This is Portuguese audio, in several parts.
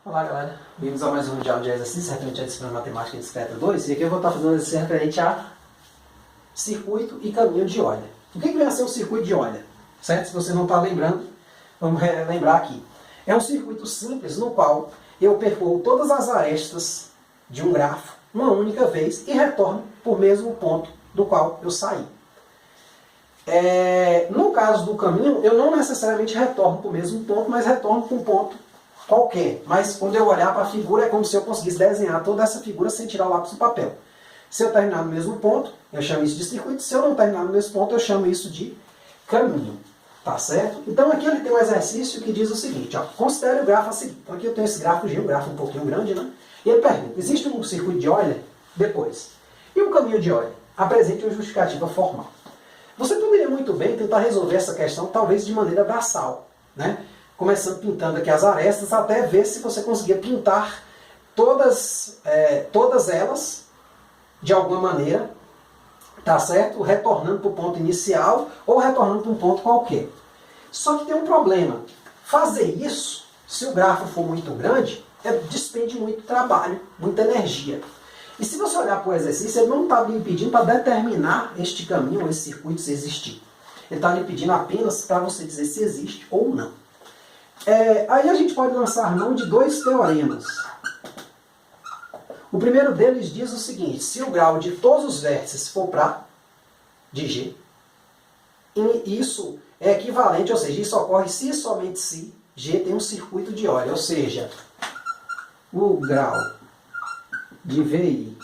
Olá galera, bem-vindos a mais um vídeo de exercício referente à disciplina Matemática Discreta 2. E aqui eu vou estar fazendo um exercício referente a circuito e caminho de Euler. O que vem a ser um circuito de Euler? Certo? Se você não está lembrando, vamos relembrar aqui. É um circuito simples no qual eu percorro todas as arestas de um grafo uma única vez e retorno para o mesmo ponto do qual eu saí. No caso do caminho, eu não necessariamente retorno para o mesmo ponto, mas retorno para um ponto qualquer. Mas quando eu olhar para a figura, é como se eu conseguisse desenhar toda essa figura sem tirar o lápis do papel. Se eu terminar no mesmo ponto, eu chamo isso de circuito. Se eu não terminar no mesmo ponto, eu chamo isso de caminho. Tá certo? Então aqui ele tem um exercício que diz o seguinte, ó, considere o grafo a seguir. Então aqui eu tenho esse grafo G, um grafo um pouquinho grande, né? E ele pergunta, existe um circuito de Euler? Depois. E um caminho de Euler? Apresente uma justificativa formal. Você poderia muito bem tentar resolver essa questão, talvez de maneira braçal, né? Começando pintando aqui as arestas, até ver se você conseguia pintar todas elas, de alguma maneira, tá certo? Retornando para o ponto inicial ou retornando para um ponto qualquer. Só que tem um problema. Fazer isso, se o grafo for muito grande, despende muito trabalho, muita energia. E se você olhar para o exercício, ele não está lhe pedindo para determinar este caminho, esse circuito, se existir. Ele está lhe pedindo apenas para você dizer se existe ou não. Aí a gente pode lançar mão de dois teoremas. O primeiro deles diz o seguinte, se o grau de todos os vértices for de G, isso é equivalente, ou seja, isso ocorre se e somente se G tem um circuito de Euler, ou seja, o grau de VI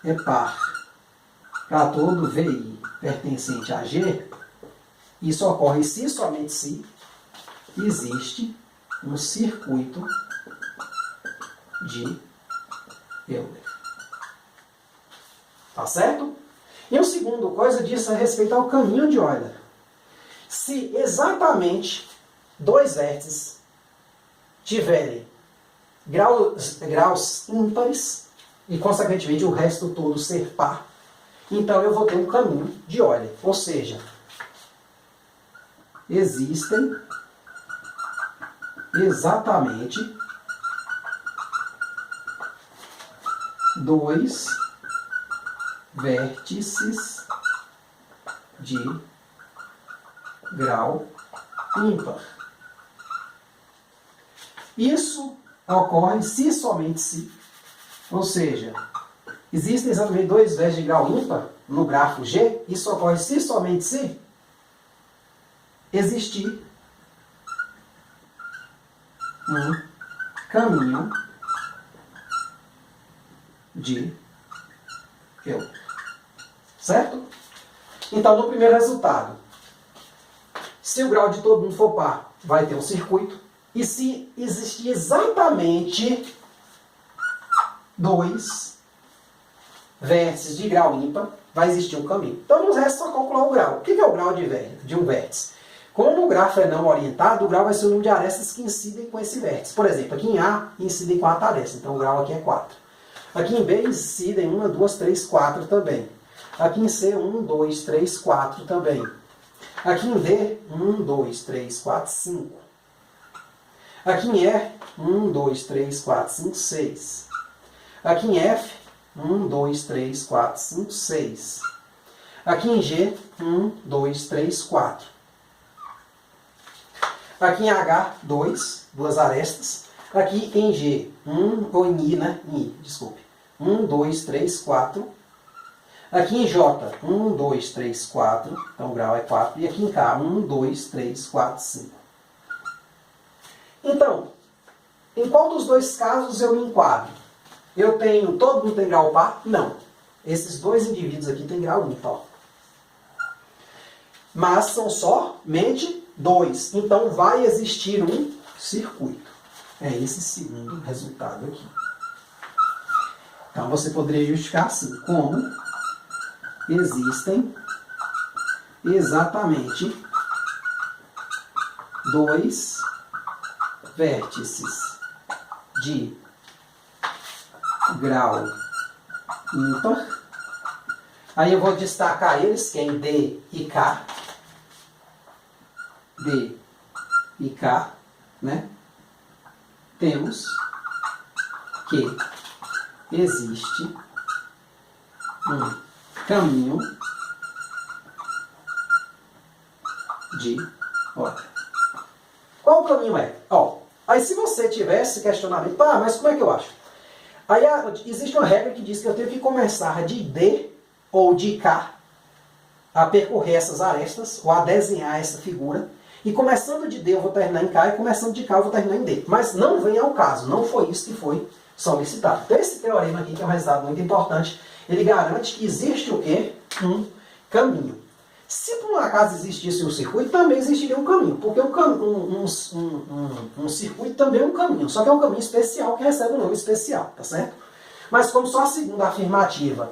é par para todo VI pertencente a G, isso ocorre se e somente se existe um circuito de Euler. Tá certo? E o segundo coisa diz a respeito ao caminho de Euler. Se exatamente dois vértices tiverem graus ímpares e, consequentemente, o resto todo ser par, então eu vou ter um caminho de Euler. Ou seja, existem exatamente dois vértices de grau ímpar. Isso ocorre se somente se, ou seja, existem exatamente dois vértices de grau ímpar no grafo G, isso ocorre se somente se existir um caminho de Euler. Certo? Então, no primeiro resultado, se o grau de todo mundo for par, vai ter um circuito. E se existir exatamente dois vértices de grau ímpar, vai existir um caminho. Então, nos resta só calcular o grau. O que é o grau de um vértice? Como o grafo é não orientado, o grau vai ser o número de arestas que incidem com esse vértice. Por exemplo, aqui em A incidem 4 arestas, então o grau aqui é 4. Aqui em B incidem 1, 2, 3, 4 também. Aqui em C, 1, 2, 3, 4 também. Aqui em D, 1, 2, 3, 4, 5. Aqui em E, 1, 2, 3, 4, 5, 6. Aqui em F, 1, 2, 3, 4, 5, 6. Aqui em G, 1, 2, 3, 4. Aqui em H, 2, duas arestas. Aqui em G, 1, ou em I, né? Em I, desculpe. 1, 2, 3, 4. Aqui em J, 1, 2, 3, 4. Então o grau é 4. E aqui em K, 1, 2, 3, 4, 5. Então, em qual dos dois casos eu me enquadro? Todo mundo tem grau par? Não. Esses dois indivíduos aqui têm grau ímpar. Mas são somente dois. Então vai existir um circuito. É esse segundo resultado aqui. Então você poderia justificar assim, como existem exatamente dois vértices de grau ímpar. Aí eu vou destacar eles, que é em D e K. D e K, né? Temos que existe um caminho de ordem. Qual o caminho é? Aí se você tivesse questionamento, mas como é que eu acho? Aí existe uma regra que diz que eu tenho que começar de D ou de K a percorrer essas arestas, ou a desenhar essa figura, e começando de D eu vou terminar em K, e começando de K eu vou terminar em D. Mas não vem ao caso, não foi isso que foi solicitado. Então esse teorema aqui, que é um resultado muito importante, ele garante que existe o quê? Um caminho. Se por um acaso existisse um circuito, também existiria um caminho, porque um circuito também é um caminho, só que é um caminho especial que recebe um nome especial, tá certo? Mas como só a segunda afirmativa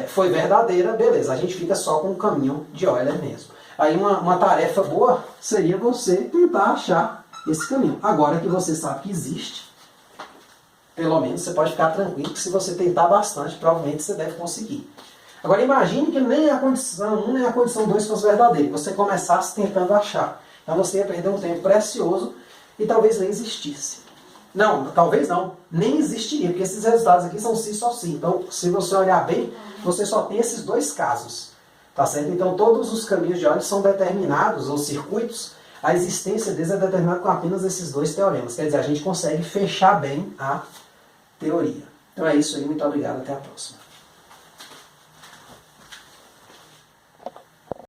foi verdadeira, beleza, a gente fica só com o caminho de Euler mesmo. Aí uma tarefa boa seria você tentar achar esse caminho. Agora que você sabe que existe, pelo menos você pode ficar tranquilo que se você tentar bastante, provavelmente você deve conseguir. Agora imagine que nem a condição 1 nem a condição 2 fosse verdadeira, e você começasse tentando achar. Então você ia perder um tempo precioso e talvez nem existisse. Não, talvez não, nem existiria, porque esses resultados aqui são sim só sim. Então, se você olhar bem, você só tem esses dois casos. Tá certo? Então todos os caminhos de Euler são determinados, ou circuitos, a existência deles é determinada com apenas esses dois teoremas. Quer dizer, a gente consegue fechar bem a teoria. Então é isso aí, muito obrigado, até a próxima.